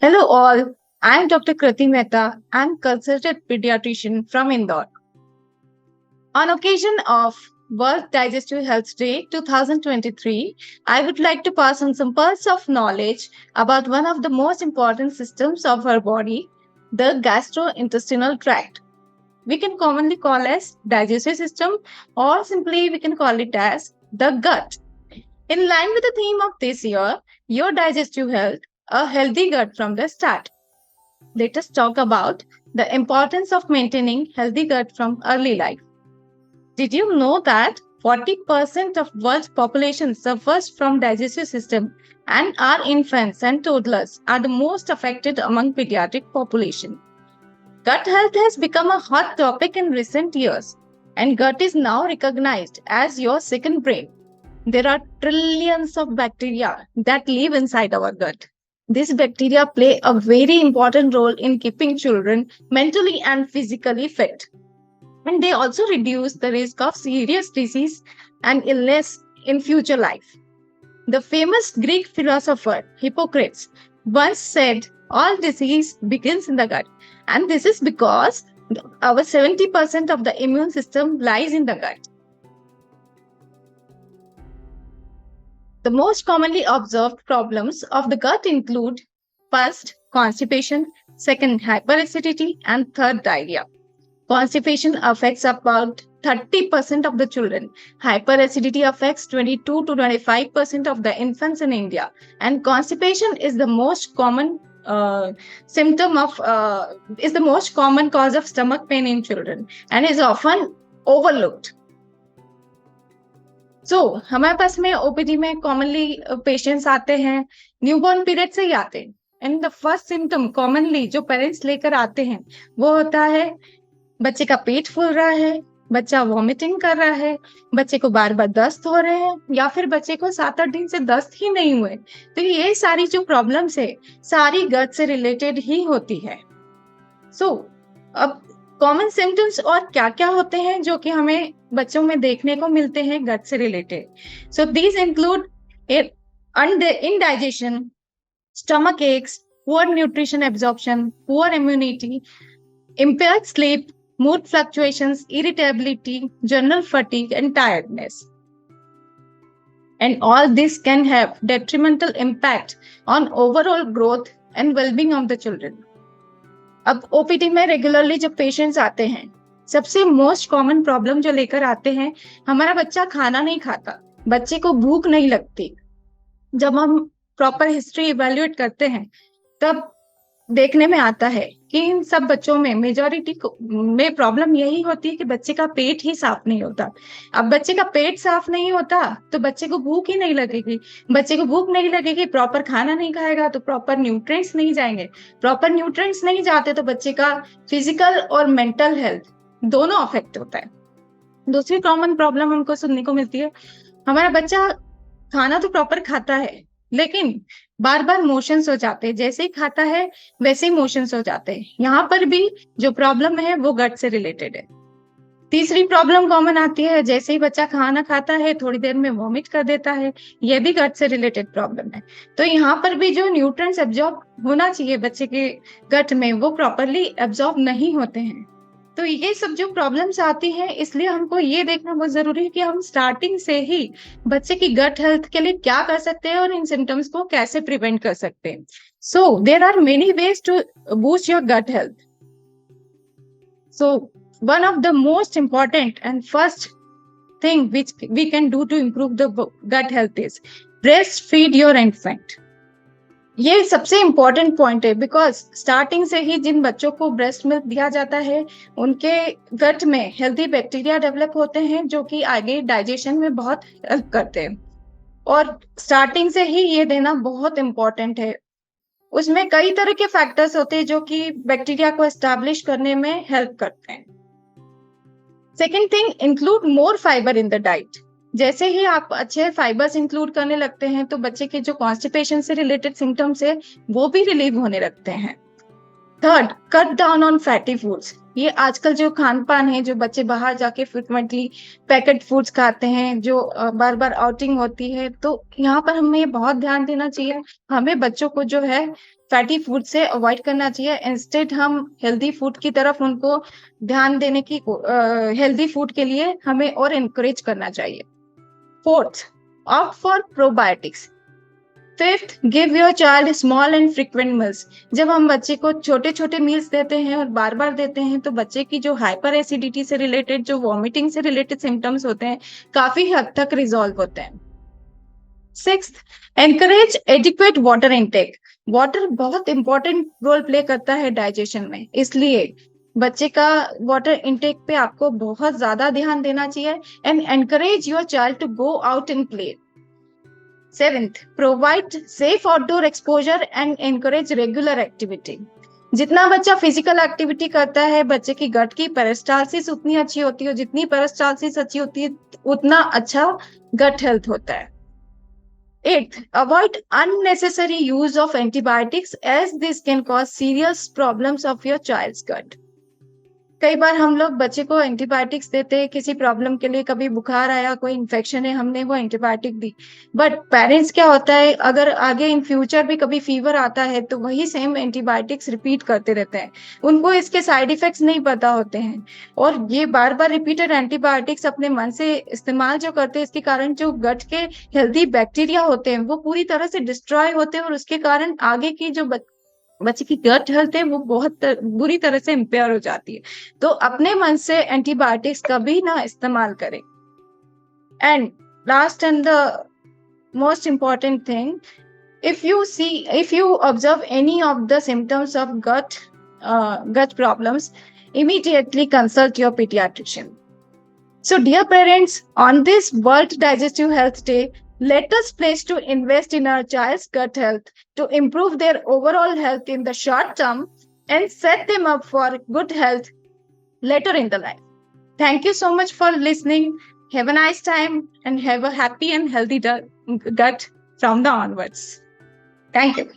Hello all, I am Dr. Kriti Mehta and consultant pediatrician from Indore. On occasion of World Digestive Health Day 2023, I would like to pass on some pearls of knowledge about one of the most important systems of our body, the gastrointestinal tract. We can commonly call as digestive system or simply we can call it as the gut. In line with the theme of this year, your digestive health, a healthy gut from the start. Let us talk about the importance of maintaining healthy gut from early life. Did you know that 40% of world's population suffers from digestive system and our infants and toddlers are the most affected among pediatric population? Gut health has become a hot topic in recent years and gut is now recognized as your second brain. There are trillions of bacteria that live inside our gut. These bacteria play a very important role in keeping children mentally and physically fit. And they also reduce the risk of serious disease and illness in future life. The famous Greek philosopher Hippocrates once said, all disease begins in the gut. And this is because our 70% of the immune system lies in the gut. The most commonly observed problems of the gut include first, constipation, second, hyperacidity, and third, diarrhea. Constipation affects about 30% of the children. Hyperacidity affects 22 to 25% of the infants in India. And constipation is the most common is the most common cause of stomach pain in children and is often overlooked. हमारे पास में OPD में commonly patients आते हैं newborn period से ही आते हैं and the first symptom commonly जो parents लेकर आते हैं वो होता है बच्चे का पेट फूल रहा है, बच्चा वॉमिटिंग कर रहा है, बच्चे को बार बार दस्त हो रहे हैं या फिर बच्चे को 7-8 दिन से दस्त ही नहीं हुए। तो ये सारी जो प्रॉब्लम्स है सारी गट से रिलेटेड ही होती है। अब कॉमन सिम्टम्स और क्या क्या होते हैं जो कि हमें बच्चों में देखने को मिलते हैं गट से related. So these include indigestion, stomach aches, poor nutrition absorption, poor immunity, impaired sleep, mood fluctuations, irritability, general fatigue, and tiredness. And all this can have detrimental impact on overall growth and well-being of the children. अब OPD में regularly जब patients आते हैं सबसे most common problem जो लेकर आते हैं हमारा बच्चा खाना नहीं खाता, बच्चे को भूख नहीं लगती। जब हम प्रॉपर हिस्ट्री इवैल्यूएट करते हैं तब देखने में आता है कि इन सब बच्चों में मेजॉरिटी में प्रॉब्लम यही होती है कि बच्चे का पेट ही साफ नहीं होता। अब बच्चे का पेट साफ नहीं होता तो बच्चे को भूख ही नहीं लगेगी, बच्चे को भूख नहीं लगेगी, प्रॉपर खाना नहीं खाएगा तो प्रॉपर न्यूट्रिएंट्स नहीं जाएंगे, प्रॉपर न्यूट्रिएंट्स नहीं जाते तो बच्चे का फिजिकल और मेंटल हेल्थ दोनों अफेक्ट होता है। दूसरी कॉमन प्रॉब्लम हमको सुनने को मिलती है, हमारा बच्चा खाना तो प्रॉपर खाता है लेकिन बार बार मोशंस हो जाते हैं, जैसे ही खाता है वैसे ही मोशंस हो जाते हैं। यहाँ पर भी जो प्रॉब्लम है वो गट से रिलेटेड है। तीसरी प्रॉब्लम कॉमन आती है, जैसे ही बच्चा खाना खाता है थोड़ी देर में वॉमिट कर देता है, यह भी गट से रिलेटेड प्रॉब्लम है। तो यहाँ पर भी जो न्यूट्रिएंट्स एब्जॉर्ब होना चाहिए बच्चे के गट में वो प्रॉपरली एब्जॉर्ब नहीं होते हैं। तो ये सब जो प्रॉब्लम्स आती हैं इसलिए हमको ये देखना बहुत जरूरी है कि हम स्टार्टिंग से ही बच्चे की गट हेल्थ के लिए क्या कर सकते हैं और इन सिम्टम्स को कैसे प्रिवेंट कर सकते हैं। So there are many ways to boost your gut health. So one of the most important and first thing which we can do to improve the gut health is breastfeed your infant. ये सबसे important point है because starting से ही जिन बच्चों को breast milk दिया जाता है उनके गट में हेल्दी बैक्टीरिया डेवलप होते हैं जो कि आगे डाइजेशन में बहुत हेल्प करते हैं और स्टार्टिंग से ही ये देना बहुत इम्पोर्टेंट है। उसमें कई तरह के फैक्टर्स होते हैं जो कि बैक्टीरिया को एस्टैब्लिश करने में हेल्प करते हैं। Second thing, include more fibre in the diet. जैसे ही आप अच्छे फाइबर्स इंक्लूड करने लगते हैं तो बच्चे के जो कॉन्स्टिपेशन से रिलेटेड सिम्टम्स है वो भी रिलीव होने लगते हैं। Third, cut down on fatty foods. ये आजकल जो खान पान है, जो बच्चे बाहर जाके फ्रिक्वेंटली पैकेट फूड्स खाते हैं, जो बार बार आउटिंग होती है, तो यहाँ पर हमें ये बहुत ध्यान देना चाहिए। हमें बच्चों को जो है फैटी फूड से अवॉइड करना चाहिए। इंस्टेड हम हेल्दी फूड की तरफ उनको ध्यान देने की, हेल्दी फूड के लिए हमें और encourage करना चाहिए। Fourth, opt for probiotics। Fifth, give your child small and frequent meals. जब हम बच्चे को छोटे छोटे मील्स देते हैं और बार बार देते हैं, तो बच्चे की जो हाइपर एसिडिटी से रिलेटेड, जो वॉमिटिंग से रिलेटेड सिम्टम्स होते हैं, काफी हद तक रिजॉल्व होते हैं। Sixth, encourage adequate water intake. Water बहुत इंपॉर्टेंट रोल प्ले करता है डाइजेशन में, इसलिए बच्चे का वाटर इनटेक पे आपको बहुत ज्यादा ध्यान देना चाहिए। And encourage your child to go out and play. Seventh, provide safe outdoor exposure and encourage regular activity. जितना बच्चा फिजिकल एक्टिविटी करता है, बच्चे की गट की पेरिस्टालसिस उतनी अच्छी होती है, जितनी पेरिस्टालसिस अच्छी होती है उतना अच्छा गट हेल्थ होता है। Eighth, avoid unnecessary use of antibiotics as this can cause serious problems of your child's gut. कई बार हम लोग बच्चे को एंटीबायोटिक्स देते हैं किसी प्रॉब्लम के लिए, कभी बुखार आया, कोई इन्फेक्शन है, हमने वो एंटीबायोटिक दी, बट पेरेंट्स क्या होता है, अगर आगे इन फ्यूचर भी कभी फीवर आता है तो वही सेम एंटीबायोटिक्स रिपीट करते रहते हैं। उनको इसके साइड इफेक्ट्स नहीं पता होते हैं, और ये बार बार रिपीटेड एंटीबायोटिक्स अपने मन से इस्तेमाल जो करते हैं, इसके कारण जो गट के हेल्दी बैक्टीरिया होते हैं वो पूरी तरह से डिस्ट्रॉय होते हैं, और उसके कारण आगे की जो बच्चे की गट हेल्थ है वो बहुत बुरी तरह से इम्पेयर हो जाती है। तो अपने मन से एंटीबायोटिक्स कभी ना इस्तेमाल करें। And last and the most important thing, if you observe any of the symptoms of gut problems, immediately consult your pediatrician. So, dear parents, on this World Digestive Health Day, let us pledge to invest in our child's gut health to improve their overall health in the short term and set them up for good health later in the life. Thank you so much for listening. Have a nice time and have a happy and healthy gut from the onwards. Thank you.